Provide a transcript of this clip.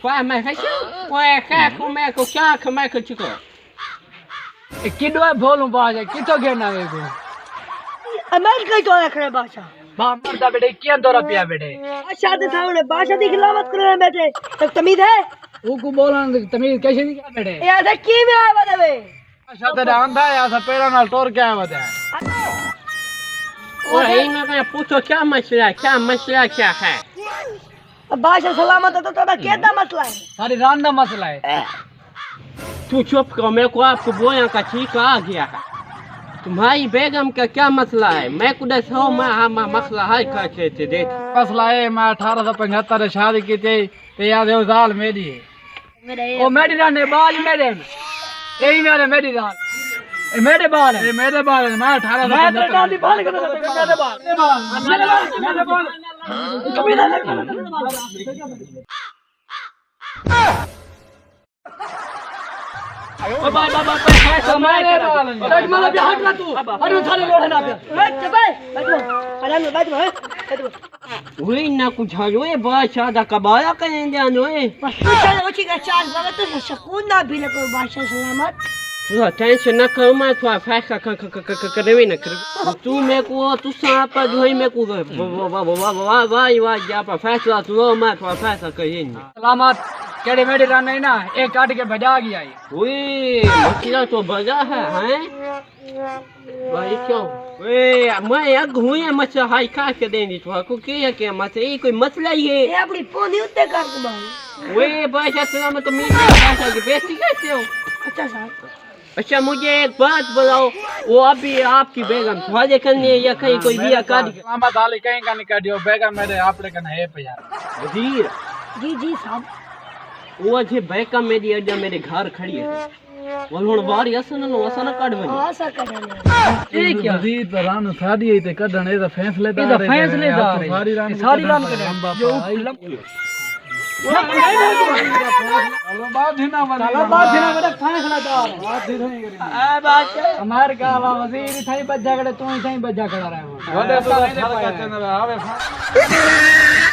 Qua mày thấy chứ? Qua kha không mẹ có cha không mẹ có chứ có. किडो बोलूं बाजा कितो गेना वे को अमेरिका तो रखने बादशाह बा मरदा बेटे किया दौरा पिया बेटे बादशाह के सामने बादशाह की खिलाफत करने बैठे तो तमीज है वो को बोलन तमीज कैसे दी क्या बेटे ये ऐसा की में आया बता शायद आंधा या सा पेरा नाल टोर के आया बता Ôi nó cái puto क्या मसला क्या है? अब बादशाह सलामत है तो थोड़ा क्या मसला है सारी रान दा मसला है तू चुप करो मेरे को आपको बोया का चीका आ गया है तुम्हारी बेगम का क्या मसला है मैं कुछ सो मैं मसला हल करके थे देख मसला है मैं 1875 में शादी की थी ते याद है साल मेरी ओ मेरी रान ने बाल मेरे यही मेरी रान मेरे बाल है मेरे बाल है मैं 18 मैं तो बाल कर मेरे बाल कभी ना ओ बाय बाय बाय पैसा मेरे बाल है तक माला भी हट ना तू अरे थारे लोड़े ना पे चुप है बैठो वही ना कुछ हलवे बादशाह दा कबाया करें दे नोए बस चल उसी का चार वक्त तो सुकून ना भी लगो बादशाह सलामत तू टेंशन ना कर मैं तो फैसला करवे ना कर तू मेरे को तू सांप जो है मेरे को वाह जा पर फैसला तू मैं तो फैसला करेंगे सलामत केड़े मेरी रान नहीं ना एक काट के भजा गया है ओए मछला तो बजा है भाई क्यों ओए मैं एक हुई है मछला हाई खा के देनी तो को क्या मछला ये कोई मसला ही है ये अपनी पोनी उत्ते कर दो भाई ओए बादशाह सलामत तो मेरी भाषा की बेइज्जती कैसे हो अच्छा साहब अच्छा मुझे एक बात बताओ वो अभी आपकी बेगम तुम्हारे करने या कहीं कोई बिया काट सलामत हाल कहीं का नहीं काटियो बेगम मेरे आपरे कन है पे यार वजीर जी साहब वो जे बेगम मेरी अड्डा मेरे घर खड़ी है वो हुन बारी असन काट बनी आशा करने ये क्या वजीर तो रान शादी है ते कढण ए फैसलेदार है फैसलेदार सारी रान करे जो बात हिना बड़ा फैसलादार बात ही नहीं करी ए बात हमार का वजीर थाई बज्जा करे तू थाई बज्जा करा रहा है